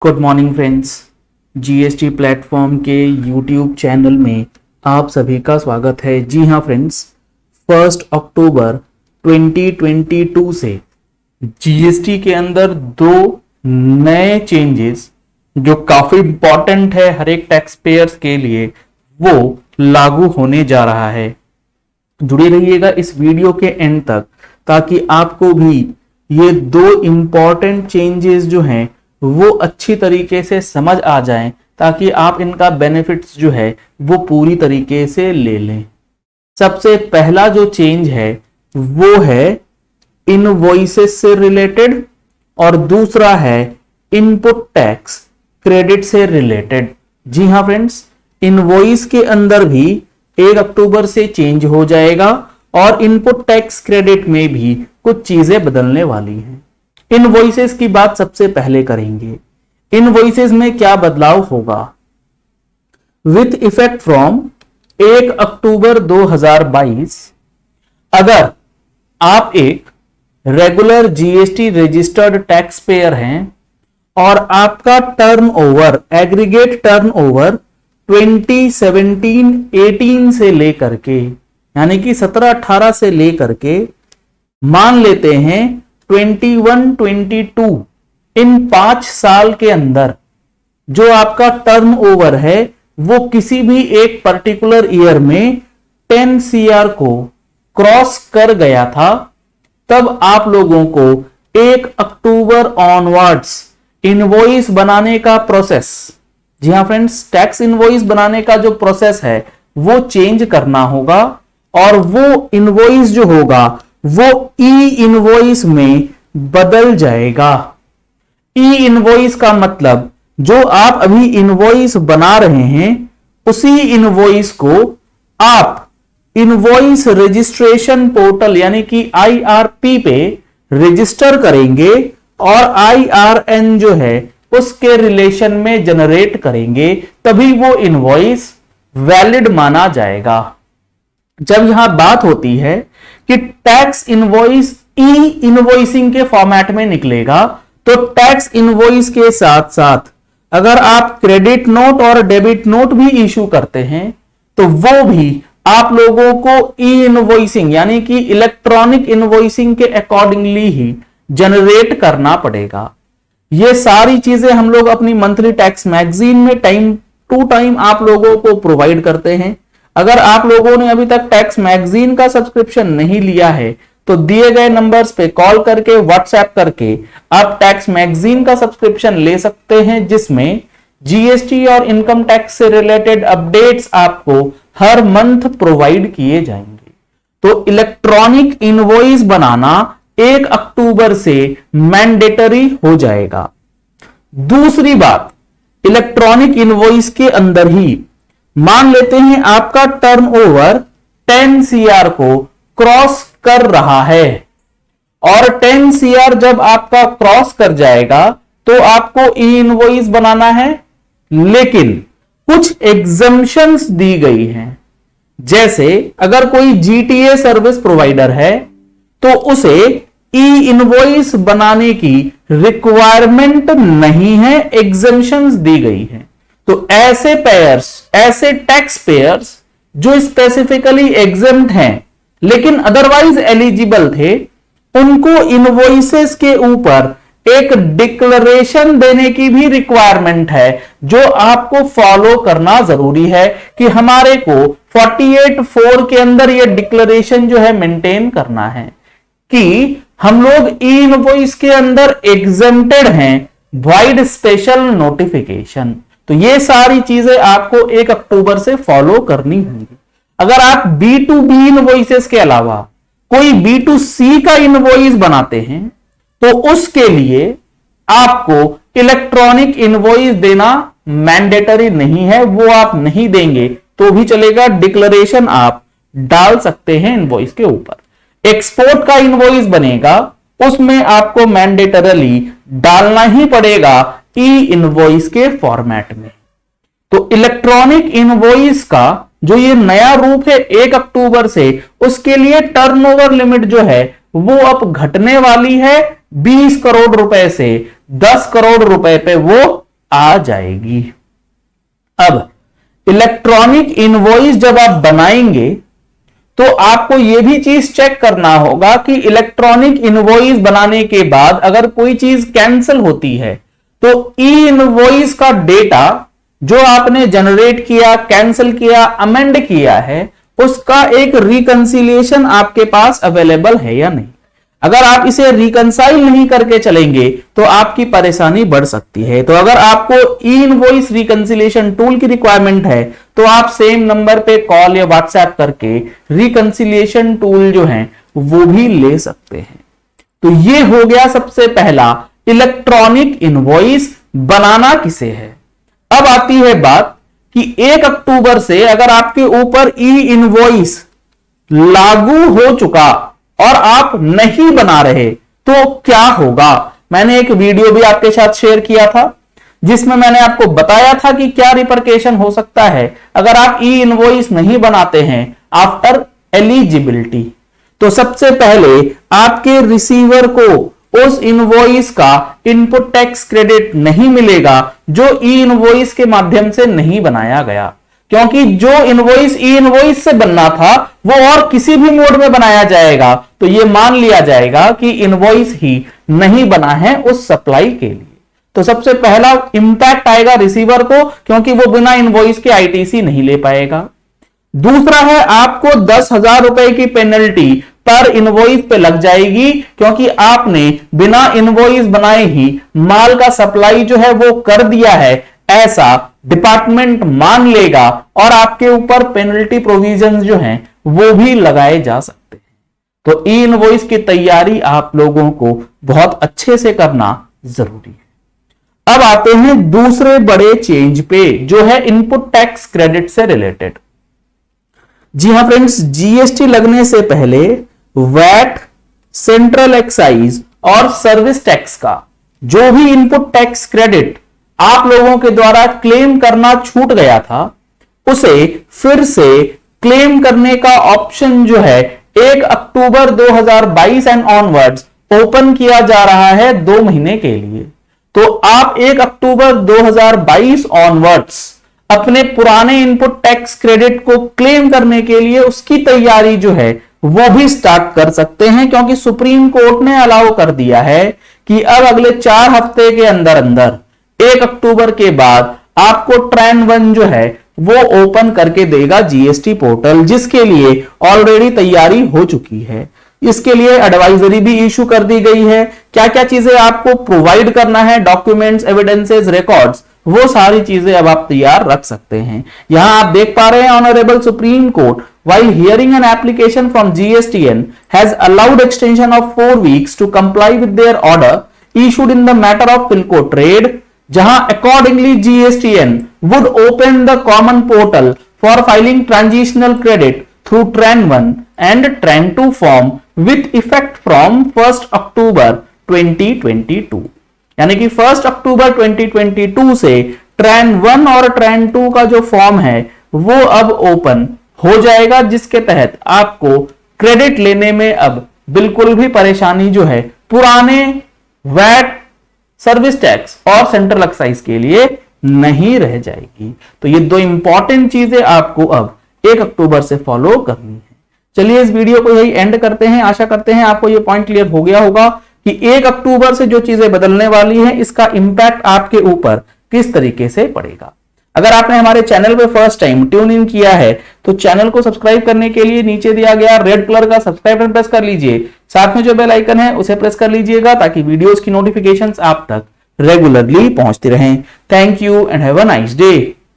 Good morning friends. GST platform के YouTube channel में आप सभी का स्वागत है। जी हाँ फ्रेंड्स, 1 अक्टूबर 2022 से जीएसटी के अंदर दो नए चेंजेस जो काफी इंपॉर्टेंट है हर एक टैक्स पेयर्स के लिए, वो लागू होने जा रहा है। जुड़े रहिएगा इस वीडियो के एंड तक ताकि आपको भी ये दो इंपॉर्टेंट चेंजेस जो हैं वो अच्छी तरीके से समझ आ जाएं, ताकि आप इनका बेनिफिट्स जो है वो पूरी तरीके से ले लें। सबसे पहला जो चेंज है वो है इनवॉइसेस से रिलेटेड और दूसरा है इनपुट टैक्स क्रेडिट से रिलेटेड। जी हाँ फ्रेंड्स, इनवॉइस के अंदर भी 1 अक्टूबर से चेंज हो जाएगा और इनपुट टैक्स क्रेडिट में भी कुछ चीजें बदलने वाली हैं। इनवॉइसेस की बात सबसे पहले करेंगे। इनवॉइसेस में क्या बदलाव होगा? विथ इफेक्ट फ्रॉम 1 अक्टूबर 2022, अगर आप एक regular GST registered tax payer हैं और आपका टर्नओवर, एग्रीगेट टर्नओवर 2017-18 से लेकर के, यानी कि 17-18 से लेकर के मान लेते हैं 21-22, इन 5 साल के अंदर जो आपका टर्नओवर है वो किसी भी एक पर्टिकुलर ईयर में 10 CR को क्रॉस कर गया था, तब आप लोगों को 1 अक्टूबर ऑनवर्ड्स इनवॉइस बनाने का प्रोसेस, जी हाँ फ्रेंड्स, टैक्स इनवॉइस बनाने का जो प्रोसेस है वो चेंज करना होगा और वो इनवॉइस जो होगा वो ई इनवॉइस में बदल जाएगा। ई इनवॉइस का मतलब जो आप अभी इनवॉइस बना रहे हैं उसी इनवॉइस को आप इनवॉइस रजिस्ट्रेशन पोर्टल यानी कि IRP पे रजिस्टर करेंगे और IRN जो है उसके रिलेशन में जनरेट करेंगे, तभी वो इनवॉइस वैलिड माना जाएगा। जब यहां बात होती है कि टैक्स इनवॉइस ई इनवॉइसिंग के फॉर्मेट में निकलेगा, तो टैक्स इनवॉइस के साथ साथ अगर आप क्रेडिट नोट और डेबिट नोट भी इशू करते हैं तो वो भी आप लोगों को ई इनवॉइसिंग यानी कि इलेक्ट्रॉनिक इनवॉइसिंग के अकॉर्डिंगली ही जनरेट करना पड़ेगा। ये सारी चीजें हम लोग अपनी मंथली टैक्स मैगजीन में टाइम टू टाइम आप लोगों को प्रोवाइड करते हैं। अगर आप लोगों ने अभी तक टैक्स मैगजीन का सब्सक्रिप्शन नहीं लिया है तो दिए गए नंबर्स पे कॉल करके, व्हाट्सएप करके आप टैक्स मैगजीन का सब्सक्रिप्शन ले सकते हैं, जिसमें जीएसटी और इनकम टैक्स से रिलेटेड अपडेट्स आपको हर मंथ प्रोवाइड किए जाएंगे। तो इलेक्ट्रॉनिक इनवॉइस बनाना 1 अक्टूबर से मैंडेटरी हो जाएगा। दूसरी बात, इलेक्ट्रॉनिक इनवॉइस के अंदर ही मान लेते हैं आपका टर्नओवर 10 CR को क्रॉस कर रहा है और 10 CR जब आपका क्रॉस कर जाएगा तो आपको ई इनवॉइस बनाना है, लेकिन कुछ एग्जम्पशंस दी गई हैं। जैसे अगर कोई जीटीए सर्विस प्रोवाइडर है तो उसे ई इनवॉइस बनाने की रिक्वायरमेंट नहीं है, एग्जम्पशंस दी गई है। तो ऐसे पेयर्स, ऐसे टैक्स पेयर्स जो स्पेसिफिकली एग्जम्प्ट हैं लेकिन अदरवाइज एलिजिबल थे, उनको इनवॉइसेस के ऊपर एक डिक्लेरेशन देने की भी रिक्वायरमेंट है, जो आपको फॉलो करना जरूरी है कि हमारे को 48(4) के अंदर यह डिक्लेरेशन जो है मेंटेन करना है कि हम लोग ई इनवॉइस के अंदर एग्जम्प्टेड हैं, वॉइड स्पेशल नोटिफिकेशन। तो ये सारी चीजें आपको 1 अक्टूबर से फॉलो करनी होंगी। अगर आप B2B इनवॉइसेस के अलावा कोई B2C का इनवॉइस बनाते हैं तो उसके लिए आपको इलेक्ट्रॉनिक इनवॉइस देना मैंडेटरी नहीं है, वो आप नहीं देंगे तो भी चलेगा, डिक्लेरेशन आप डाल सकते हैं इनवॉइस के ऊपर। एक्सपोर्ट का इनवॉइस बनेगा, उसमें आपको मैंडेटरली डालना ही पड़ेगा ई इनवॉइस के फॉर्मेट में। तो इलेक्ट्रॉनिक इनवॉइस का जो ये नया रूप है 1 अक्टूबर से, उसके लिए टर्नओवर लिमिट जो है वो अब घटने वाली है 20 करोड़ रुपए से 10 करोड़ रुपए पे वो आ जाएगी। अब इलेक्ट्रॉनिक इनवॉइस जब आप बनाएंगे तो आपको यह भी चीज चेक करना होगा कि इलेक्ट्रॉनिक इनवॉइस बनाने के बाद अगर कोई चीज कैंसिल होती है तो ई इनवॉइस का डेटा जो आपने जनरेट किया, कैंसिल किया, अमेंड किया है, उसका एक रिकंसिलिएशन आपके पास अवेलेबल है या नहीं। अगर आप इसे रिकंसाइल नहीं करके चलेंगे तो आपकी परेशानी बढ़ सकती है। तो अगर आपको ई इनवॉइस रिकंसिलिएशन टूल की रिक्वायरमेंट है तो आप सेम नंबर पे कॉल या व्हाट्सएप करके रिकंसिलिएशन टूल जो है वो भी ले सकते हैं। तो ये हो गया सबसे पहला, इलेक्ट्रॉनिक इनवॉइस बनाना किसे है। अब आती है बात कि 1 अक्टूबर से अगर आपके ऊपर ई इनवॉइस लागू हो चुका और आप नहीं बना रहे तो क्या होगा। मैंने एक वीडियो भी आपके साथ शेयर किया था जिसमें मैंने आपको बताया था कि क्या रिपरकेशन हो सकता है अगर आप ई इनवॉइस नहीं बनाते हैं आफ्टर एलिजिबिलिटी। तो सबसे पहले आपके रिसीवर को उस इनवॉइस का इनपुट टैक्स क्रेडिट नहीं मिलेगा जो ई इनवॉइस के माध्यम से नहीं बनाया गया, क्योंकि जो इनवॉइस ई इनवॉइस से बनना था वो और किसी भी मोड में बनाया जाएगा तो ये मान लिया जाएगा कि इनवॉइस ही नहीं बना है उस सप्लाई के लिए। तो सबसे पहला इंपैक्ट आएगा रिसीवर को, क्योंकि वो बिना इनवॉइस के आईटीसी नहीं ले पाएगा। दूसरा है आपको 10,000 रुपए की पेनल्टी पर इनवॉइस पे लग जाएगी, क्योंकि आपने बिना इनवॉइस बनाए ही माल का सप्लाई जो है वो कर दिया है, ऐसा डिपार्टमेंट मान लेगा और आपके ऊपर पेनल्टी प्रोविजन जो हैं वो भी लगाए जा सकते हैं। तो ई इनवॉइस की तैयारी आप लोगों को बहुत अच्छे से करना जरूरी है। अब आते हैं दूसरे बड़े चेंज पे जो है इनपुट टैक्स क्रेडिट से रिलेटेड। जी हां फ्रेंड्स, जीएसटी लगने से पहले वैट, सेंट्रल एक्साइज और सर्विस टैक्स का जो भी इनपुट टैक्स क्रेडिट आप लोगों के द्वारा क्लेम करना छूट गया था, उसे फिर से क्लेम करने का ऑप्शन जो है 1 अक्टूबर 2022 एंड ऑनवर्ड्स ओपन किया जा रहा है 2 महीने के लिए। तो आप 1 अक्टूबर 2022 ऑनवर्ड्स अपने पुराने इनपुट टैक्स क्रेडिट को क्लेम करने के लिए उसकी तैयारी जो है वो भी स्टार्ट कर सकते हैं, क्योंकि सुप्रीम कोर्ट ने अलाउ कर दिया है कि अब अगले 4 हफ्ते के अंदर अंदर 1 अक्टूबर के बाद आपको ट्रेन 1 जो है वो ओपन करके देगा जीएसटी पोर्टल, जिसके लिए ऑलरेडी तैयारी हो चुकी है। इसके लिए एडवाइजरी भी इशू कर दी गई है। क्या क्या चीजें आपको प्रोवाइड करना है, डॉक्यूमेंट्स, एविडेंसेस, रिकॉर्ड्स, वो सारी चीजें अब आप तैयार रख सकते हैं। यहां आप देख पा रहे हैं honourable supreme court while hearing an application from GSTN has allowed extension of 4 weeks to comply with their order issued in the matter of PILCO trade, जहां accordingly GSTN would open the common portal for filing transitional credit through TRAN 1 and TRAN 2 form with effect from 1st October 2022। यानी कि 1st अक्टूबर 2022 से TRAN 1 और TRAN 2 का जो form है वो अब ओपन हो जाएगा, जिसके तहत आपको क्रेडिट लेने में अब बिल्कुल भी परेशानी जो है पुराने वैट, सर्विस टैक्स और सेंट्रल एक्साइज के लिए नहीं रह जाएगी। तो ये 2 इंपॉर्टेंट चीजें आपको अब 1 अक्टूबर से फॉलो करनी है। चलिए इस वीडियो को यही एंड करते हैं। आशा करते हैं आपको ये पॉइंट क्लियर हो गया होगा कि 1 अक्टूबर से जो चीजें बदलने वाली हैं इसका इंपैक्ट आपके ऊपर किस तरीके से पड़ेगा। अगर आपने हमारे चैनल पे फर्स्ट टाइम ट्यून इन किया है तो चैनल को सब्सक्राइब करने के लिए नीचे दिया गया रेड कलर का सब्सक्राइब बटन प्रेस कर लीजिए। साथ में जो बेल आइकन है उसे प्रेस कर लीजिएगा ताकि वीडियोस की नोटिफिकेशंस आप तक रेगुलरली पहुंचती रहें। Thank you and have a nice day.